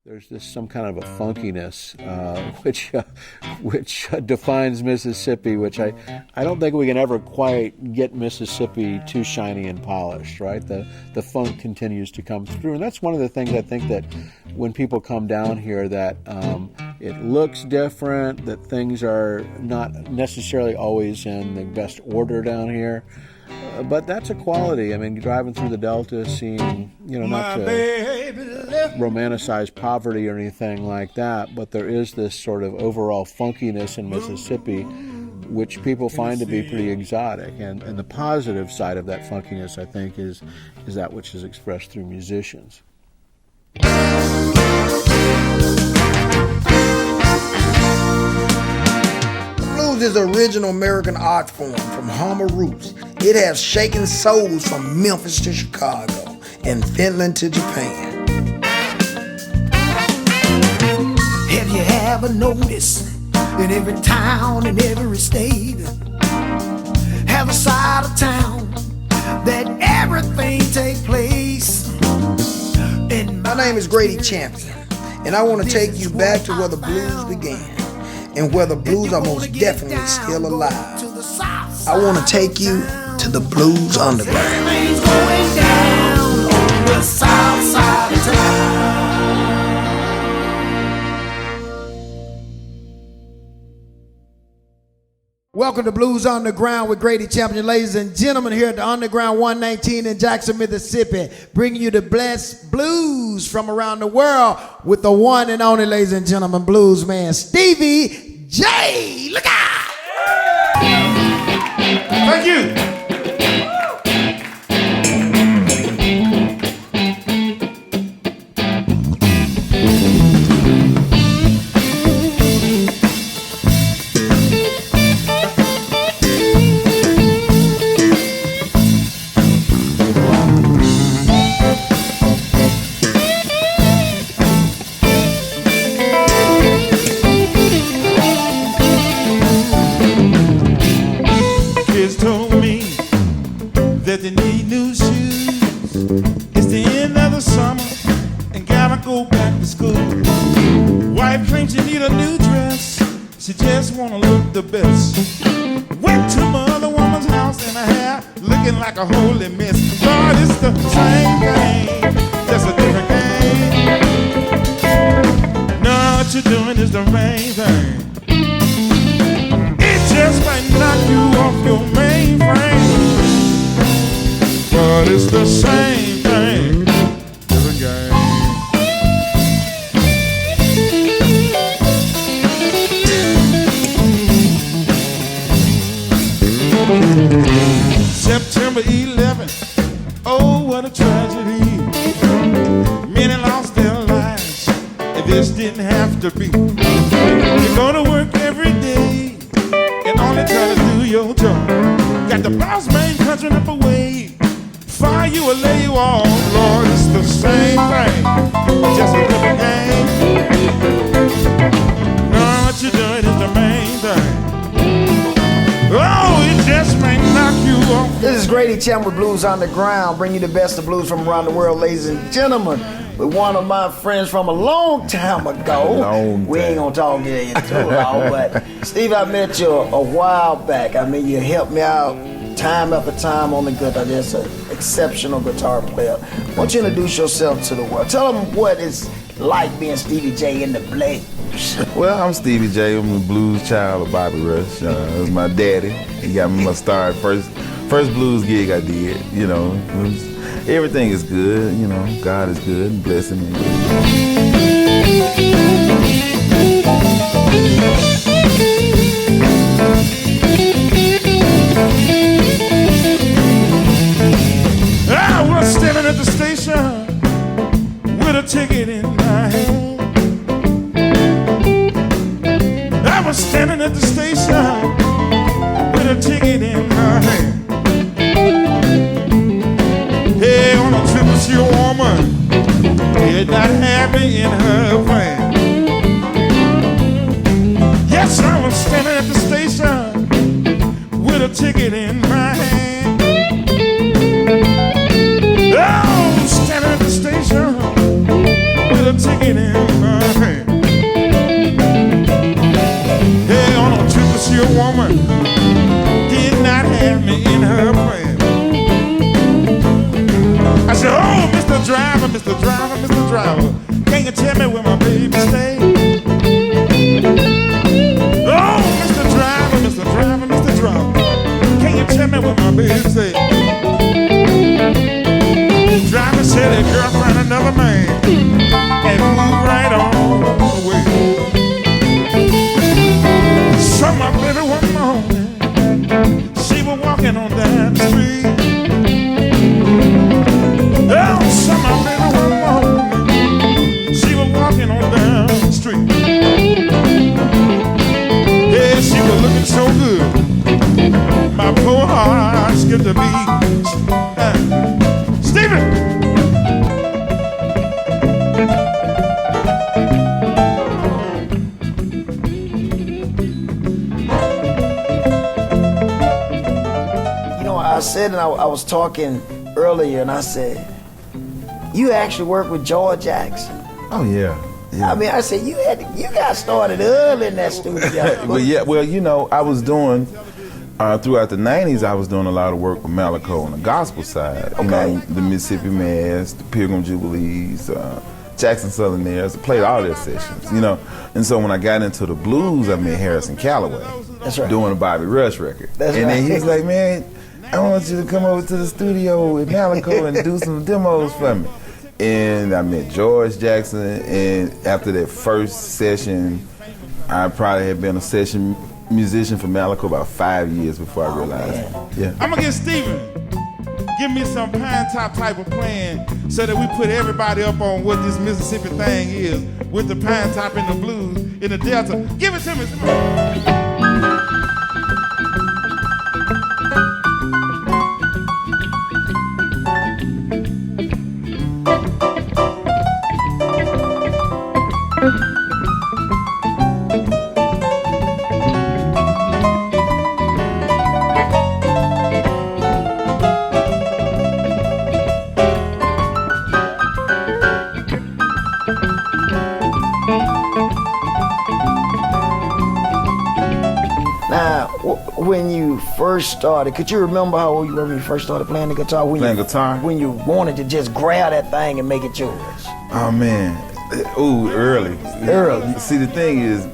There's this some kind of a funkiness which defines Mississippi, which I don't think we can ever quite get Mississippi too shiny and polished, right? The funk continues to come through, and that's one of the things I think that when people come down here, that it looks different, that things are not necessarily always in the best order down here. But that's a quality. I mean, driving through the Delta, seeing, not to romanticize poverty or anything like that, but there is this sort of overall funkiness in Mississippi, which people find to be pretty exotic. And the positive side of that funkiness, I think, is that which is expressed through musicians. Blues is the original American art form from humble roots. It has shaken souls from Memphis to Chicago and Finland to Japan. Have you ever noticed in every town, in every state, have a side of town that everything take place? My name is Grady Champion, and I want to take you back to where the blues began and where the blues are most definitely still alive. I want to take you to the Blues Underground. Everything's going down on the south side of town. Welcome to Blues Underground with Grady Champion, ladies and gentlemen, here at the Underground 119 in Jackson, Mississippi, bringing you the blessed blues from around the world with the one and only, ladies and gentlemen, blues man Stevie J. Look out! Thank you. The best. Went to my other woman's house and her hair looking like a holy mess. God, it's the same thing, just a different game. No, what you're doing is the main thing. It just might knock you off your mainframe, but it's the same thing, different game. September 11th, oh, what a tragedy. Many lost their lives, and this didn't have to be. You go to work every day and only try to do your job. Got the boss man punching up away, fire you or lay you off. Lord, it's the same thing, just a different game. No, what you're doing is the main thing. Oh, it just may knock you off. This is Grady Champion with Blues Underground, bringing you the best of blues from around the world, ladies and gentlemen, with one of my friends from a long time ago. We ain't gonna talk to you too long, but Steve, I met you a while back. I mean, you helped me out time after time on the guitar. Just an exceptional guitar player. Why don't you introduce yourself to the world? Tell them what it's like being Stevie J in the blues. Well, I'm Stevie J. I'm a blues child of Bobby Rush. It was my daddy. He got me my start. First blues gig I did. Everything is good. God is good and blessing me. I was standing at the station with a ticket in my hand. I was standing at the station with a ticket in my hand. Hey, on a trip to see a woman, did not have me in her plan. Yes, I was standing at the station with a ticket in my hand. Oh, standing at the station with a ticket in my hand. Can you tell me where my baby stay? Oh, Mr. Driver, Mr. Driver, Mr. Driver, can you tell me where my baby stay? Driver said that girl find another man and move right on away. So my baby one morning, she was walking on down the street. Oh, so my baby one morning, she was walking on down the street. Yeah, she was looking so good, my poor heart skipped a beat. Stephen! I said, and I was talking earlier, and I said, you actually work with George Jackson. Oh yeah. Yeah. I mean, I said you got started early in that studio. Well, yeah. Well, you know, I was doing throughout the '90s. I was doing a lot of work with Malaco on the gospel side. You know, the Mississippi Mass, the Pilgrim Jubilees, Jackson Southern Airs. I played all their sessions. You know, and so when I got into the blues, I met Harrison Calloway. That's right. Doing a Bobby Rush record. That's and right. then he was like, man, I want you to come over to the studio with Malaco and do some demos for me. And I met George Jackson, and after that first session, I probably had been a session musician for Malaco about 5 years before I realized it. Yeah. I'm gonna get Steven. Give me some pine top type of plan so that we put everybody up on what this Mississippi thing is with the pine top and the blues in the Delta. Give it to me. Now, when you first started, could you remember how old you were when you first started playing the guitar? Guitar? When you wanted to just grab that thing and make it yours? Oh man, ooh, early. Early. See, the thing is,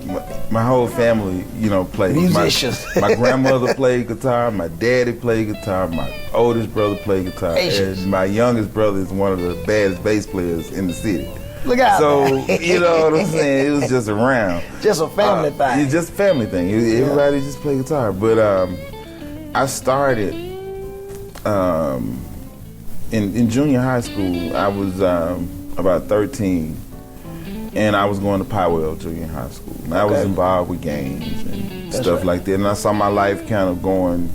my whole family, you know, played. Musicians. My grandmother played guitar. My daddy played guitar. My oldest brother played guitar. Patience. And my youngest brother is one of the baddest bass players in the city. Look out. So, you know what I'm saying? It was just around. Just a family thing. It's just a family thing. Everybody just play guitar. But I started in junior high school. I was about 13, and I was going to Powell Junior High School. And I was involved with games and stuff like that. And I saw my life kind of going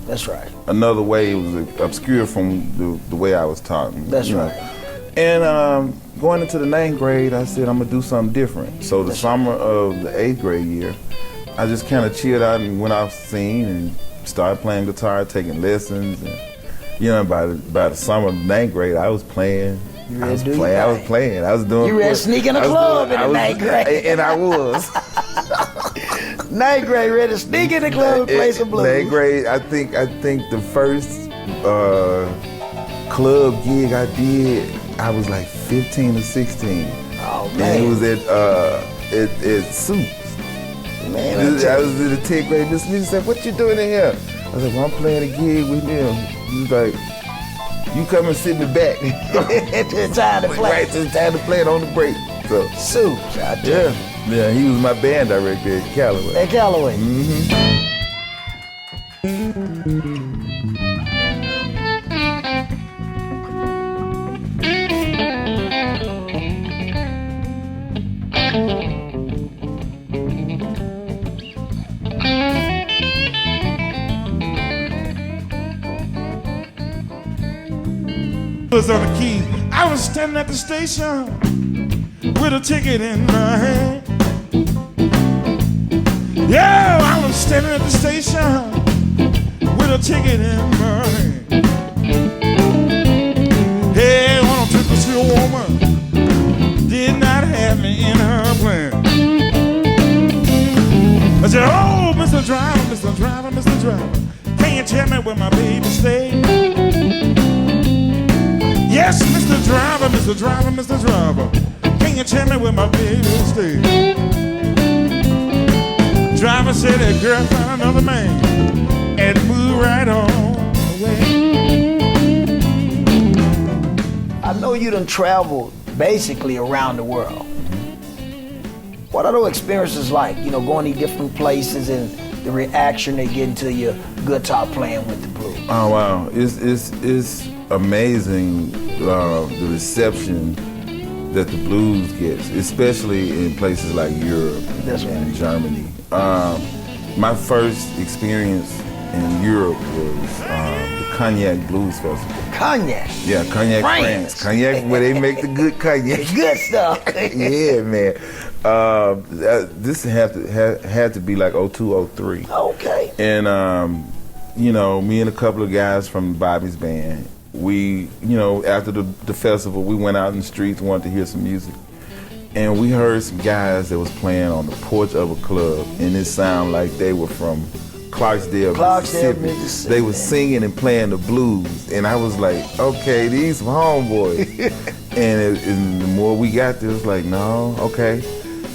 another way. It was obscure from the way I was taught. That's right. And going into the 9th grade, I said, I'm going to do something different. So the summer of the 8th grade year, I just kind of chilled out and went off the scene and started playing guitar, taking lessons. And, you know, by the summer of the 9th grade, I was playing. I was playing. I was doing. You were sneaking a club in the 9th grade. And I was. 9th grade, ready to sneak in the club and play some blues. 9th grade, I think the first club gig I did, I was like 15 or 16. Oh man! And it was at Soups. Man, I was in the 10th grade. Miss Lisa said, "What you doing in here?" I was like, "Well, I'm playing a gig with them." He was like, "You come and sit me back." It's time to play. Right, it's time to play it on the break. So Soups, I tell you. Yeah, he was my band director at Callaway. At Callaway. Was on the key. I was standing at the station with a ticket in my hand. Yeah, I was standing at the station with a ticket in my hand. Hey, when I took to see a woman, did not have me in her plan. I said, "Oh, Mr. Driver, Mr. Driver, Mr. Driver, can you tell me where my baby stays?" Yes, Mr. Driver, Mr. Driver, Mr. Driver, can Can you tell me where my baby stay? Driver said that girl found another man and moved right on away. I know you done traveled basically around the world. What are those experiences like? You know, going to different places and the reaction they get to your guitar playing with the blues. Oh wow, it's amazing the reception that the blues gets, especially in places like Europe and Germany. My first experience in Europe was the Cognac Blues Festival. Cognac? Yeah, Cognac France. Cognac, where they make the good cognac. Good stuff. Yeah, man. This had to be like 02, 03. Okay. And, you know, me and a couple of guys from Bobby's band, we, you know, after the festival, we went out in the streets, wanted to hear some music. And we heard some guys that was playing on the porch of a club, and it sounded like they were from Clarksdale, Mississippi. They were singing and playing the blues, and I was like, okay, these some homeboys. and the more we got there, it was like, no, okay.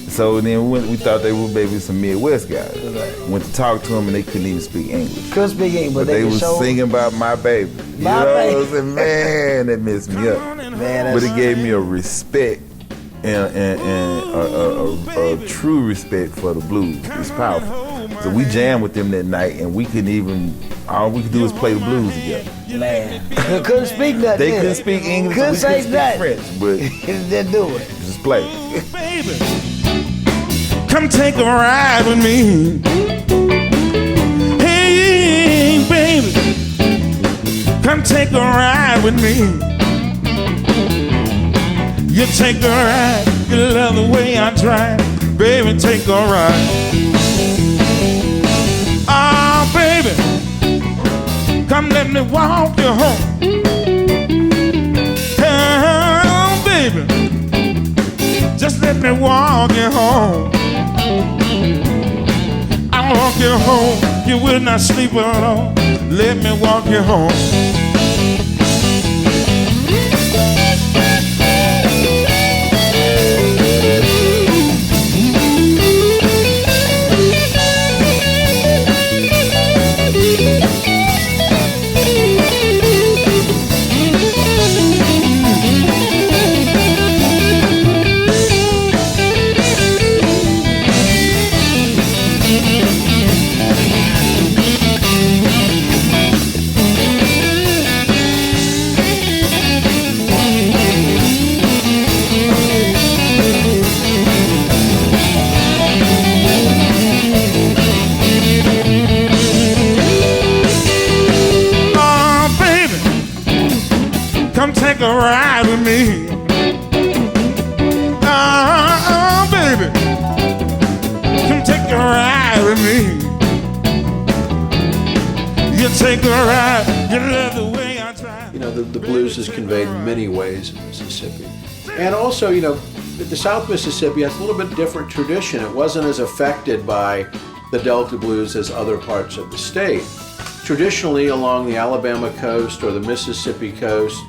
So then we thought they were maybe some Midwest guys. Right. Went to talk to them, and they couldn't even speak English. Couldn't speak English, but they was singing about my baby. My baby. I was like, man, that messed me up. Man, but it gave me a respect and a true respect for the blues. It's powerful. So we jammed with them that night, and we couldn't even, all we could do was play the blues together. Man, couldn't speak nothing. They couldn't speak English, couldn't say speak French, but they do it. Just play. Baby, come take a ride with me. Hey, baby, come take a ride with me. You take a ride, you love the way I drive. Baby, take a ride. Oh, baby, come let me walk you home. Oh, baby, just let me walk you home. I'll walk you home, you will not sleep alone. Let me walk you home. Come take a ride with me. Oh, baby, come take a ride with me. You take a ride, you love the way I drive. You know, the blues is conveyed in many ways in Mississippi. And also, you know, the South Mississippi has a little bit different tradition. It wasn't as affected by the Delta blues as other parts of the state. Traditionally, along the Alabama coast or the Mississippi coast,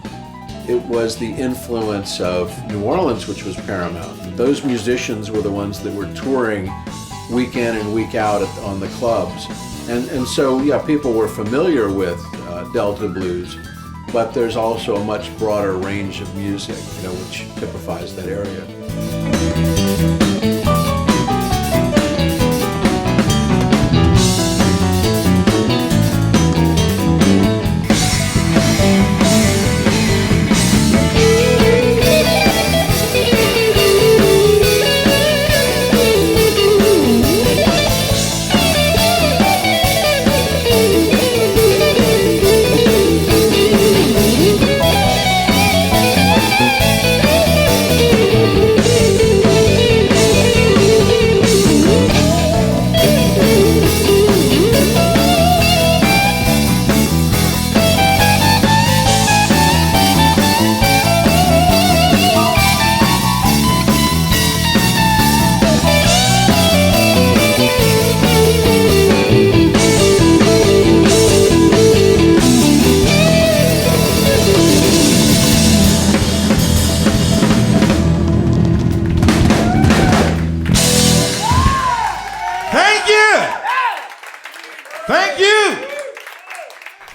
it was the influence of New Orleans which was paramount. Those musicians were the ones that were touring week in and week out on the clubs. And so, yeah, people were familiar with Delta blues, but there's also a much broader range of music, you know, which typifies that area.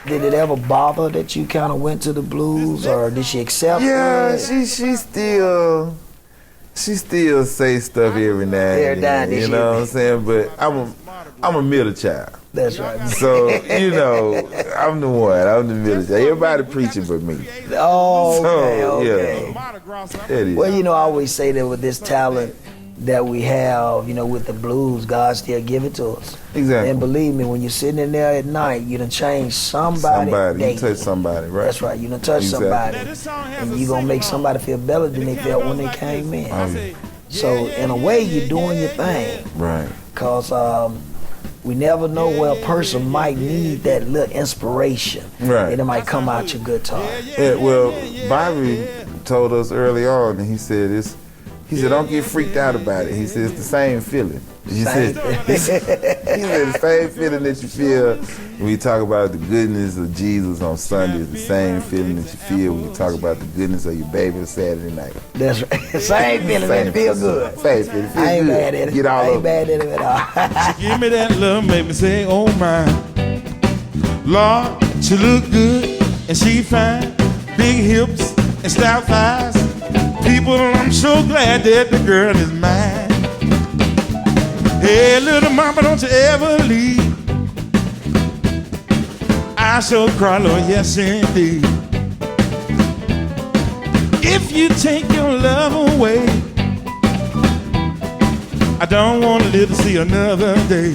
Did it ever bother that you kind of went to the blues, or did she accept Yeah, it? she still say stuff every now and then. You know what I'm saying? But I'm a middle child. That's right. So, you know, I'm the one. I'm the middle child. Everybody preaching but me. Oh, okay, So, okay. yeah. It is. Well, you know, I always say that with this talent that we have, you know, with the blues, God still give it to us. Exactly. And believe me, when you're sitting in there at night, you done changed somebody. You touch somebody, right? That's right. You done touch somebody, and you gonna make somebody feel better than they felt when they came in. Oh, yeah. So in a way, you're doing your thing. Right. Cause we never know where a person might need that little inspiration. Right. And it might come out your guitar. Yeah, well, Bobby told us early on, and he said, don't get freaked out about it. He said, it's the same feeling. He said, the same feeling that you feel when you talk about the goodness of Jesus on Sunday is the same feeling that you feel when you talk about the goodness of your baby on Saturday night. That's right. Same feeling, man. Feel good. Same feeling. Feel I ain't good. mad at it. Get all I ain't up. mad at it at all. She give me that love, make me say, oh my. Lord, she look good and she fine. Big hips and stout thighs. People, I'm so glad that the girl is mine. Hey, little mama, don't you ever leave. I shall cry, Lord, yes indeed. If you take your love away, I don't want to live to see another day.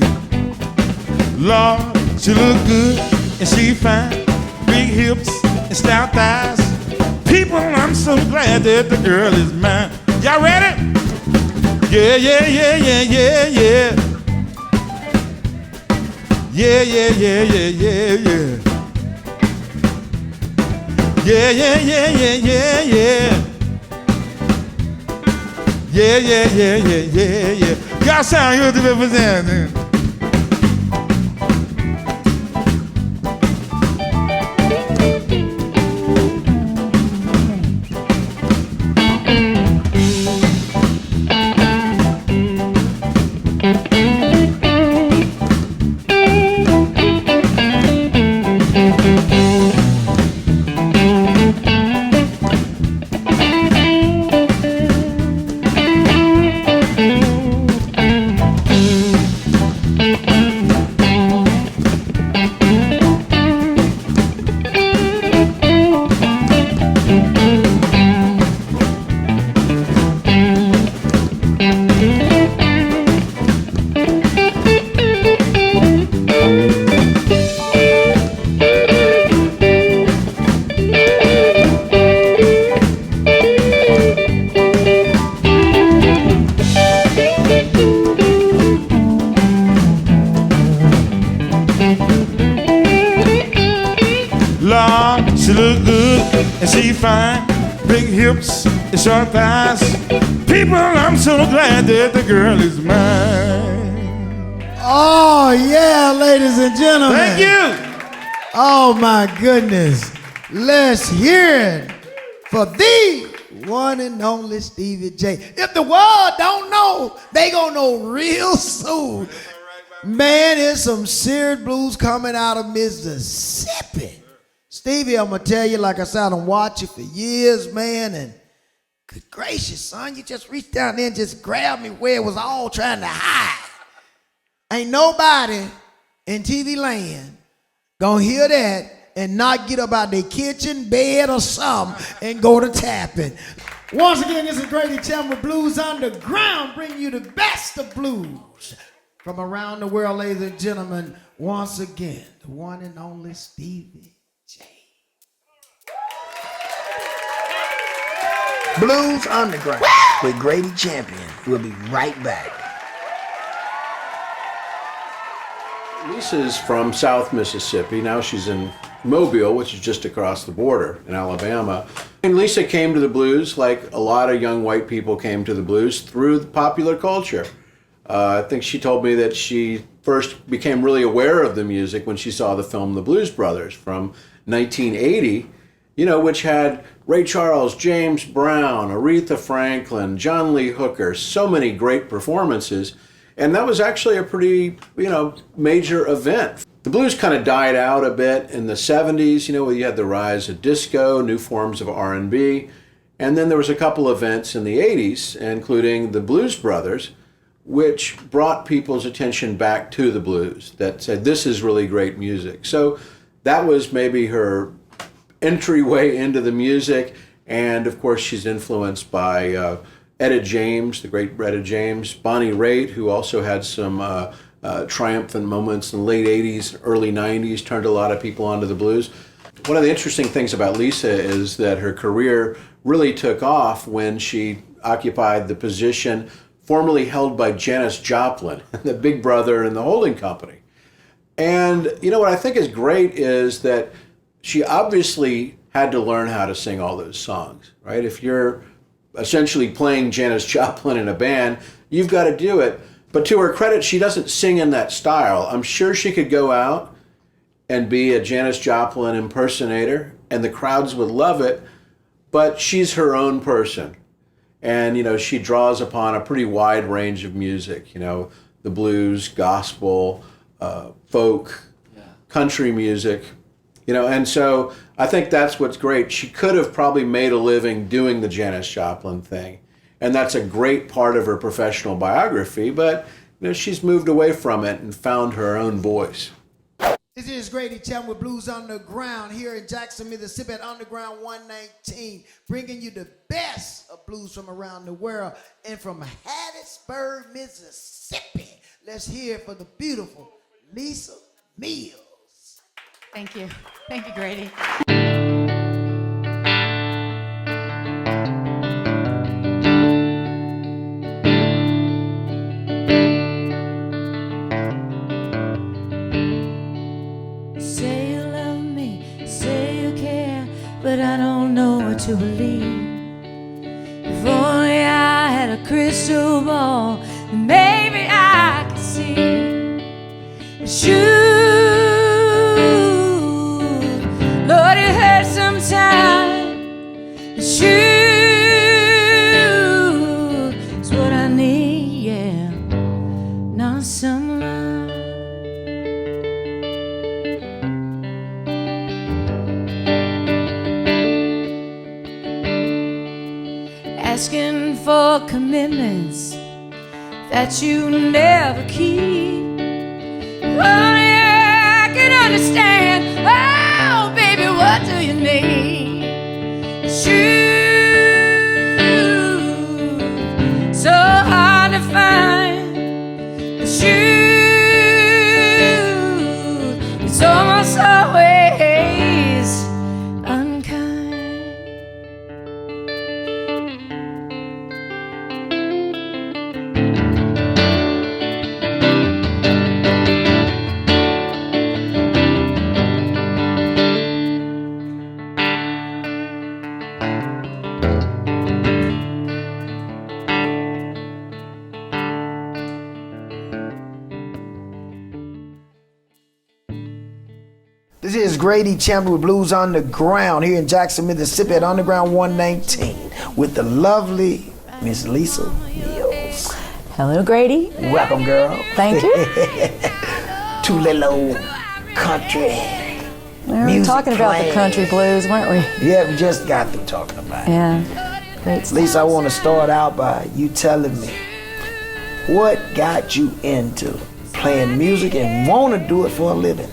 Lord, she look good and she fine. Big hips and stout thighs. People, I'm so glad that the girl is mine. Y'all ready? Yeah, yeah, yeah, yeah, yeah, yeah. Yeah, yeah, yeah, yeah, yeah, yeah. Yeah, yeah, yeah, yeah, yeah, yeah. Yeah, yeah, yeah, yeah, yeah, yeah. Y'all sound good to represent. Lord, she look good and she fine. Big hips and short thighs. People, I'm so glad that the girl is mine. Oh, yeah, ladies and gentlemen. Thank you. Oh, my goodness. Let's hear it for the one and only Stevie J. If the world don't know, they gonna know real soon. Man, there's some serious blues coming out of Mississippi. Stevie, I'm gonna tell you, like I said, I done watched you for years, man, and good gracious, son, you just reached down there and just grabbed me where it was all trying to hide. Ain't nobody in TV land gonna hear that and not get up out their kitchen, bed, or something and go to tapping. Once again, this is Grady Chamber Blues Underground, bringing you the best of blues from around the world, ladies and gentlemen. Once again, the one and only Stevie J. Blues Underground with Grady Champion. We'll be right back. Lisa's from South Mississippi. Now she's in Mobile, which is just across the border in Alabama. And Lisa came to the blues like a lot of young white people came to the blues through the popular culture. I think she told me that she first became really aware of the music when she saw the film The Blues Brothers from 1980, you know, which had Ray Charles, James Brown, Aretha Franklin, John Lee Hooker, so many great performances. And that was actually a pretty, major event. The blues kind of died out a bit in the 70s. You know, you had the rise of disco, new forms of R&B, and then there was a couple events in the 80s, including the Blues Brothers, which brought people's attention back to the blues, that said, this is really great music. So that was maybe her entryway into the music, and of course she's influenced by Etta James, the great Etta James, Bonnie Raitt, who also had some triumphant moments in the late 80s, early 90s, turned a lot of people onto the blues. One of the interesting things about Lisa is that her career really took off when she occupied the position formerly held by Janis Joplin, the big brother in the holding company. And you know what I think is great is that she obviously had to learn how to sing all those songs, right? If you're essentially playing Janis Joplin in a band, you've got to do it. But to her credit, she doesn't sing in that style. I'm sure she could go out and be a Janis Joplin impersonator, and the crowds would love it, but she's her own person. And, you know, she draws upon a pretty wide range of music, you know, the blues, gospel, folk, country music, you know, and so I think that's what's great. She could have probably made a living doing the Janis Joplin thing, and that's a great part of her professional biography, but, you know, she's moved away from it and found her own voice. This is Grady Chapman with Blues Underground here in Jackson, Mississippi at Underground 119, bringing you the best of blues from around the world. And from Hattiesburg, Mississippi, let's hear it for the beautiful Lisa Mills. Thank you. Thank you, Grady. But I don't know what to believe. If only I had a crystal ball, then maybe I could see the truth. Lord, it hurts sometimes. The truth is what I need, yeah, not some lie. Asking for commitments that you never keep. Only I can understand. Oh, baby, what do you need? Truth, so hard to find. The truth, it's almost always unkind. This is Grady Chapman with Blues Underground here in Jackson, Mississippi at Underground 119 with the lovely Miss Lisa Mills. Hello, Grady. Welcome, girl. Thank you. Two little old country. We were music talking about the playing. country blues, weren't we? Yeah, we just got through talking about it. Yeah. Great stuff. Lisa, I want to start out by you telling me what got you into playing music and want to do it for a living.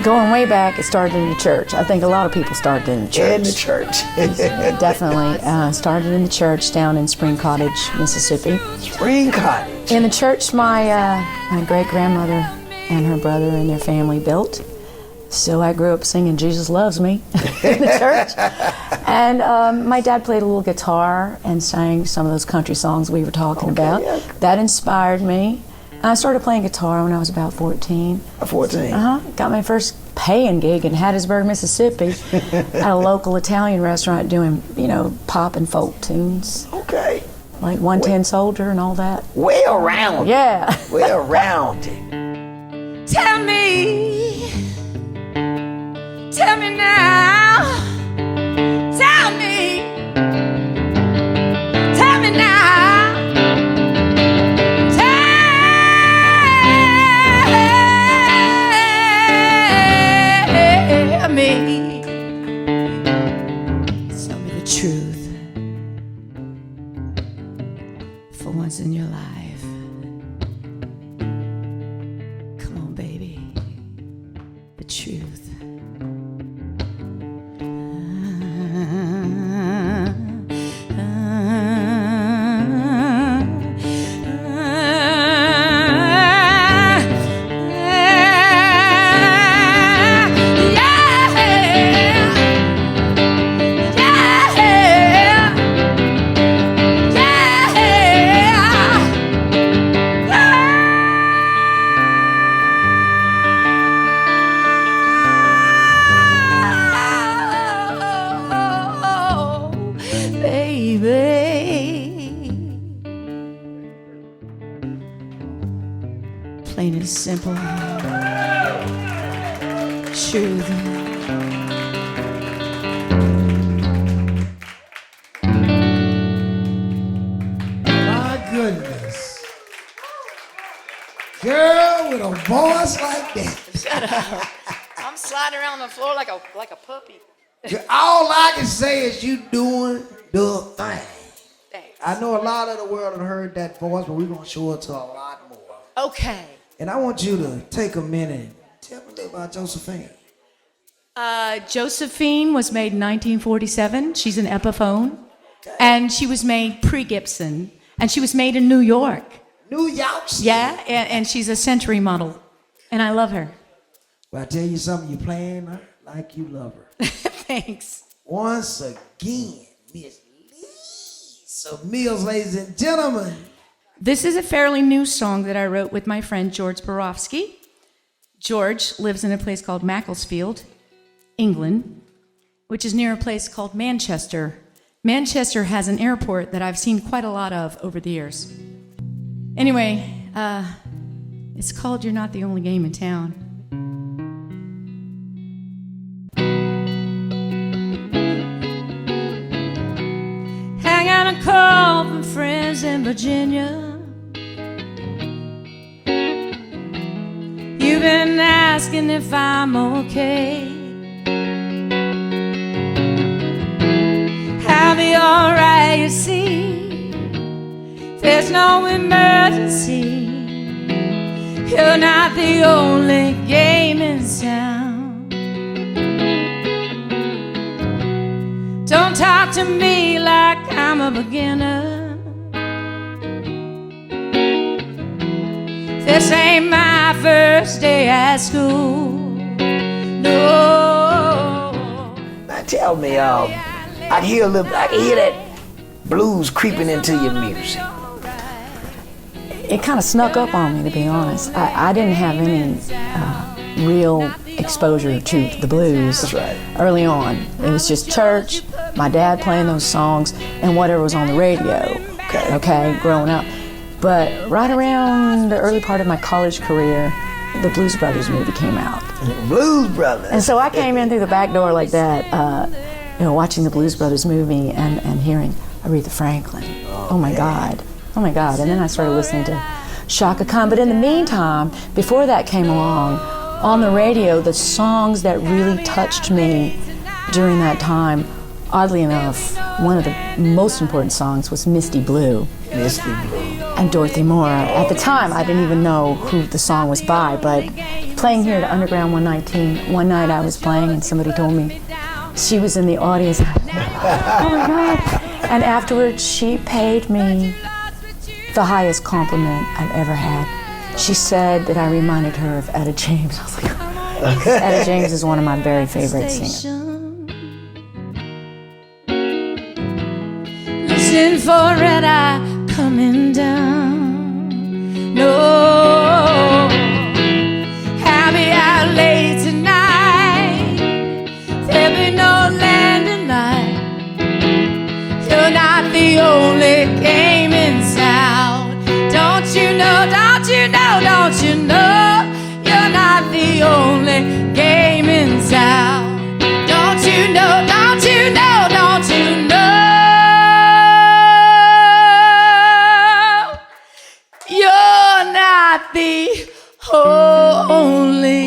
Going way back, it started in the church. I think a lot of people started in the church. In the church. Definitely. Started in the church down in Spring Cottage, Mississippi. Spring Cottage. In the church, my great-grandmother and her brother and their family built. So I grew up singing Jesus Loves Me in the church. And my dad played a little guitar and sang some of those country songs we were talking about. Yeah. That inspired me. I started playing guitar when I was about 14. 14. Got my first paying gig in Hattiesburg, Mississippi at a local Italian restaurant doing, you know, pop and folk tunes. Okay. Like 110 Soldier and all that. Way around. Yeah. Way around it. Tell me now. Tell me now. once in your life. Come on, baby. The truth. Plain and simple truth. My goodness. Girl with a voice like that. Shut up. I'm sliding around on the floor like a puppy. All I can say is you doing the thing. Thanks. I know a lot of the world have heard that voice, but we're going to show it to a lot more. Okay. And I want you to take a minute and tell me a little about Josephine. Josephine was made in 1947. She's an Epiphone. And she was made pre-Gibson. And she was made in New York. New York City. Yeah, and she's a Century model. And I love her. Well, I tell you something, you're playing her like you love her. Thanks. Once again, Miss Lisa Mills, ladies and gentlemen. This is a fairly new song that I wrote with my friend George Borofsky. George lives in a place called Macclesfield, England, which is near a place called Manchester. Manchester has an airport that I've seen quite a lot of over the years. Anyway, it's called You're Not the Only Game in Town. I got a call from friends in Virginia. You've been asking if I'm okay. I'll be alright, you see. There's no emergency. You're not the only game in town. Don't talk to me like I'm a beginner. This ain't my first day at school. No. Now tell me, I can hear that blues creeping into your music. It kind of snuck up on me, to be honest. I didn't have any real exposure to the blues. That's right. Early on. It was just church, my dad playing those songs, and whatever was on the radio. Okay, growing up. But right around the early part of my college career, the Blues Brothers movie came out. Blues Brothers. And so I came in through the back door like that, watching the Blues Brothers movie and hearing Aretha Franklin. Oh my God. Oh my God. And then I started listening to Chaka Khan. But in the meantime, before that came along, on the radio, the songs that really touched me during that time, oddly enough, one of the most important songs was Misty Blue. Misty Blue. And Dorothy Moore. At the time, I didn't even know who the song was by, but playing here at Underground 119, one night I was playing and somebody told me she was in the audience. Oh my God. And afterwards, she paid me the highest compliment I've ever had. She said that I reminded her of Etta James. I was like, oh. Etta James is one of my very favorite singers. Listen for red eye coming down. No, I'll be out late tonight. There'll be no landing light. You're not the only game in town. Don't you know, don't you know, don't you know? You're not the only game in town. Don't you know, don't you know, don't you know? You're not the only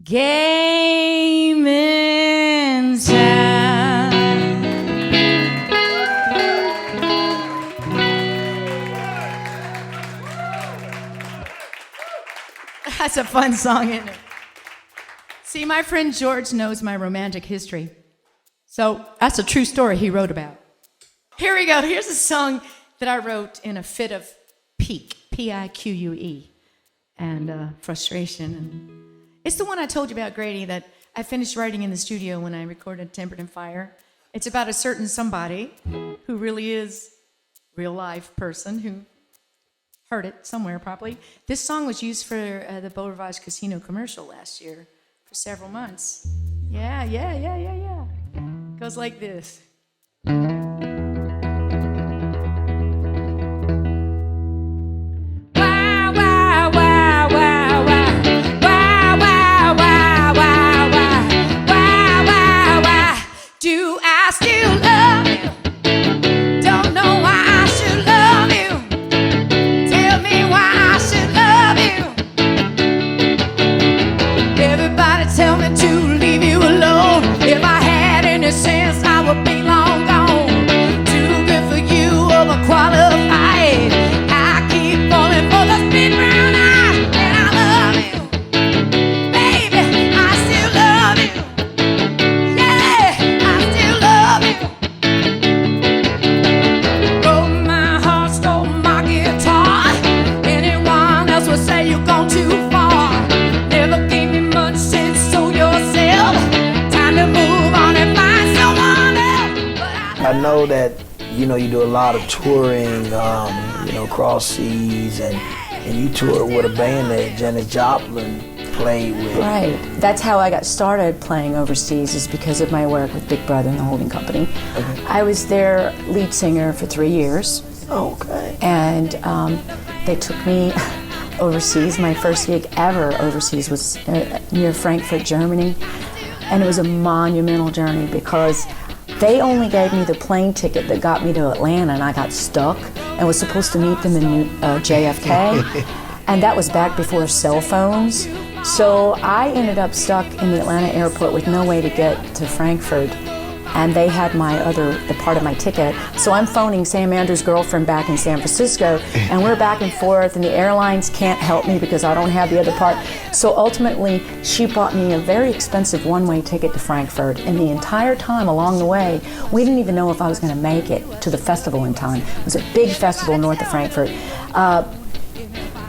game in town. That's a fun song, isn't it? See, my friend George knows my romantic history. So that's a true story he wrote about. Here we go. Here's a song that I wrote in a fit of pique, P-I-Q-U-E, and frustration. And it's the one I told you about, Grady, that I finished writing in the studio when I recorded Tempered in Fire. It's about a certain somebody who really is a real life person who heard it somewhere probably. This song was used for the Beau Rivage Casino commercial last year for several months. Yeah. Goes like this. Do I still love you? Don't know why I should love you. Tell me why I should love you. Everybody tell me to leave you alone. If I had any sense, I would be long gone. Too good for you, overqualified. I keep falling for the big brown eye, and I love you. Baby, I still love you. I know that you do a lot of touring, cross seas, and you toured with a band that Janis Joplin played with. Right. That's how I got started playing overseas, is because of my work with Big Brother and the holding company. Okay. I was their lead singer for 3 years. Okay. And they took me overseas. My first gig ever overseas was near Frankfurt, Germany. And it was a monumental journey because they only gave me the plane ticket that got me to Atlanta, and I got stuck and was supposed to meet them in JFK. And that was back before cell phones. So I ended up stuck in the Atlanta airport with no way to get to Frankfurt. And they had the part of my ticket. So I'm phoning Sam Andrews' girlfriend back in San Francisco, and we're back and forth, and the airlines can't help me because I don't have the other part. So ultimately, she bought me a very expensive one-way ticket to Frankfurt, and the entire time along the way, we didn't even know if I was going to make it to the festival in time. It was a big festival north of Frankfurt.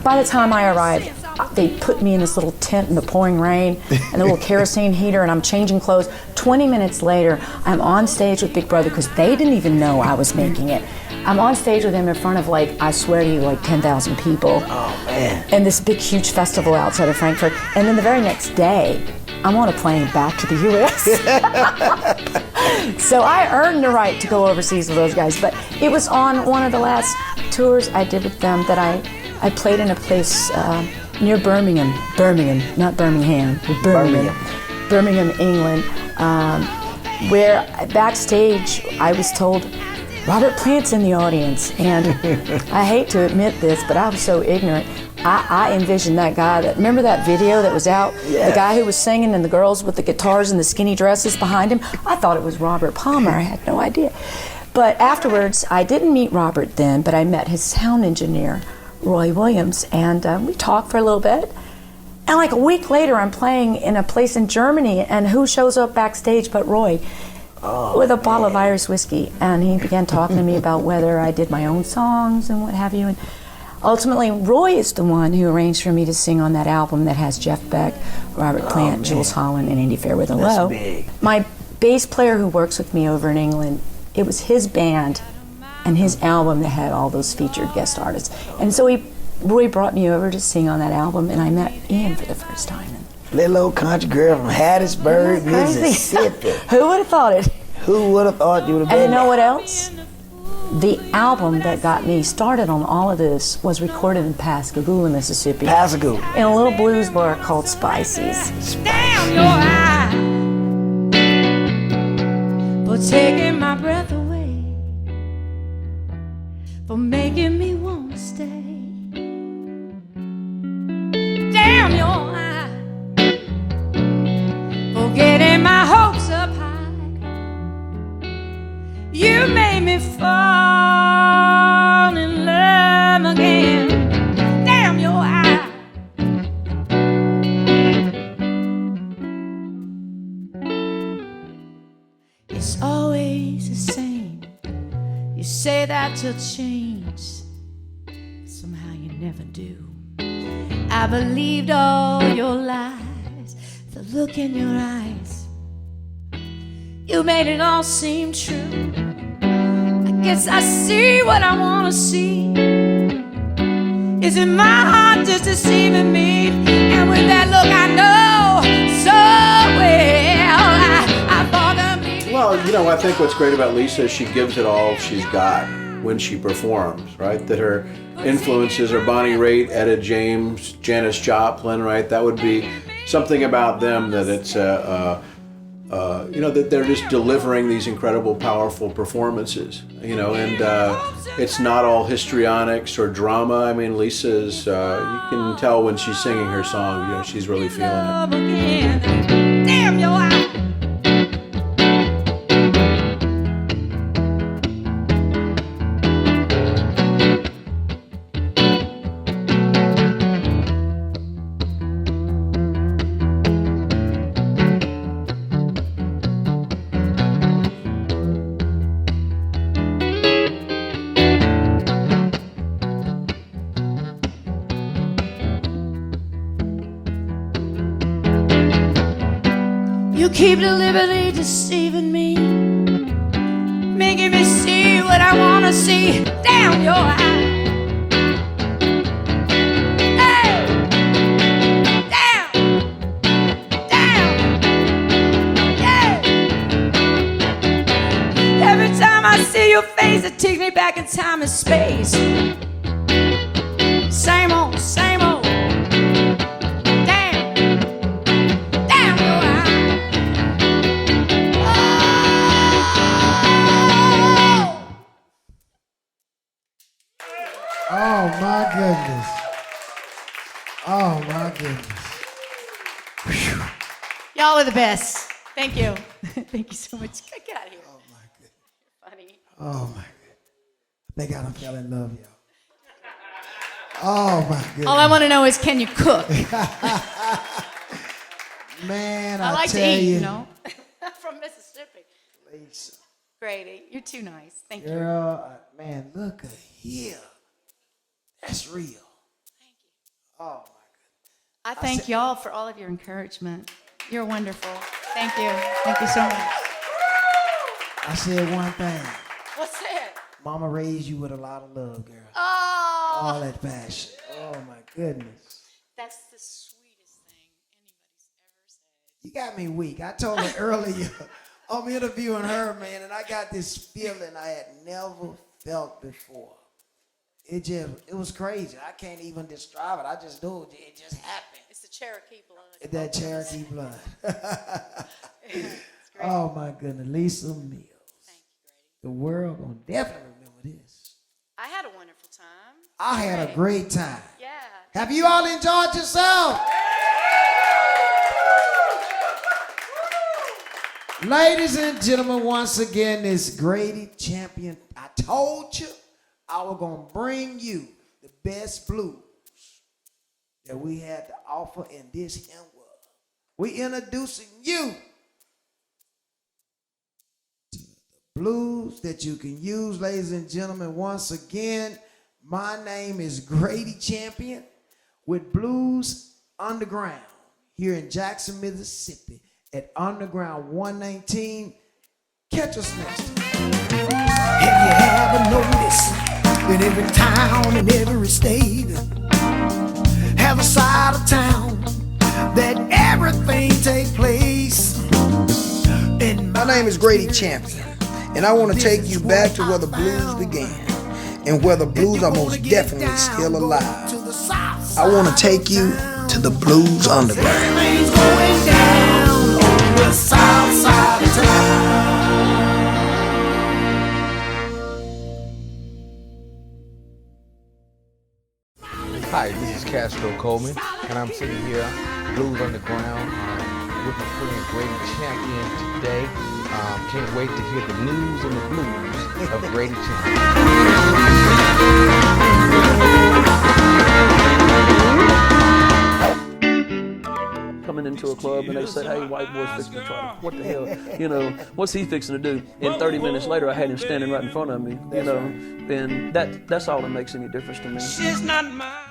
By the time I arrived, they put me in this little tent in the pouring rain and a little kerosene heater, and I'm changing clothes. 20 minutes later, I'm on stage with Big Brother because they didn't even know I was making it. I'm on stage with him in front of, I swear to you, 10,000 people. Oh, man. And this big, huge festival outside of Frankfurt. And then the very next day, I'm on a plane back to the U.S. So I earned the right to go overseas with those guys. But it was on one of the last tours I did with them that I played in a place near Birmingham, not Birmingham, but Birmingham, England, where backstage I was told, Robert Plant's in the audience. And I hate to admit this, but I was so ignorant. I envisioned that guy remember that video that was out? Yeah. The guy who was singing and the girls with the guitars and the skinny dresses behind him? I thought it was Robert Palmer. I had no idea. But afterwards, I didn't meet Robert then, but I met his sound engineer, Roy Williams, and we talked for a little bit. And a week later, I'm playing in a place in Germany, and who shows up backstage but Roy with a bottle of Irish whiskey. And he began talking to me about whether I did my own songs and what have you. And ultimately, Roy is the one who arranged for me to sing on that album that has Jeff Beck, Robert Plant, Jules Holland, and Andy Fairweather Low. Big. My bass player who works with me over in England, it was his band and his album that had all those featured guest artists. And so Roy brought me over to sing on that album, and I met Ian for the first time. Little old country girl from Hattiesburg, Mississippi. Who would have thought it? Who would have thought you would have been And you know there? what else? The album that got me started on all of this was recorded in Pascagoula, Mississippi. Pascagoula. In a little blues bar called Spicy's. Damn your eye for taking my breath away, for making me want to stay. Damn your eye for getting my hopes up high. You made me fall in love again. Damn your eye have to change. Somehow you never do. I believed all your lies, the look in your eyes. You made it all seem true. I guess I see what I want to see. Is it my heart just deceiving me? And with that look I know so well, I thought of me. Well, you know, I think what's great about Lisa is she gives it all she's got when she performs, right? That her influences are Bonnie Raitt, Etta James, Janis Joplin, right? That would be something about them that it's, you know, that they're just delivering these incredible, powerful performances, you know, and it's not all histrionics or drama. I mean, Lisa's, you can tell when she's singing her song, you know, she's really feeling it. Damn your eye. You keep deliberately deceiving me, making me see what I want to see. Damn your eye. Hey! Damn! Damn! Yeah! Every time I see your face, it takes me back in time and space. Same old, same old. Oh my goodness. Oh my goodness. Whew. Y'all are the best. Thank you. Thank you so much. Get out of here. Oh my goodness. Funny. Oh my goodness. I think I done fell in love, y'all. Oh my goodness. All I want to know is, can you cook? Man, I like to tell eat, you know. From Mississippi. Lisa. Grady, you're too nice. Thank you. Girl, man, look at here. That's real. Thank you. Oh my I thank y'all for all of your encouragement. You're wonderful. Thank you. Thank you so much. I said one thing. What's that? Mama raised you with a lot of love, girl. Oh, All that passion. Oh my goodness. that's the sweetest thing anybody's ever said. You got me weak. I told her earlier, I'm interviewing her, man, and I got this feeling I had never felt before. It was crazy. I can't even describe it. I just know it just happened. It's the Cherokee blood. That Cherokee blood. It's great. Oh my goodness, Lisa Mills. Thank you, Grady. The world gonna definitely remember this. I had a wonderful time. I had a great time. Yeah. Have you all enjoyed yourself? Ladies and gentlemen, once again, this Grady Champion. I told you I was going to bring you the best blues that we had to offer in this here world. We introducing you to the blues that you can use, ladies and gentlemen. Once again, my name is Grady Champion with Blues Underground here in Jackson, Mississippi at Underground 119. Catch us next time. Have you ever noticed in every town and every state have a side of town that everything take place? My name is Grady Champion, and I want to take you back to where the blues began and where the blues are most definitely still alive. I want to take you to the Blues Underground. Everything's going down on the south side of town. Hi, this is Castro Coleman, and I'm sitting here, Blues Underground, with my friend Grady Champion today. Can't wait to hear the news and the blues of Grady Champion. coming into a club and they said, hey, white boy's fixing to try to, what the hell, you know, what's he fixing to do? And 30 minutes later, I had him standing right in front of me, you know, and that's all that makes any difference to me. She's not mine.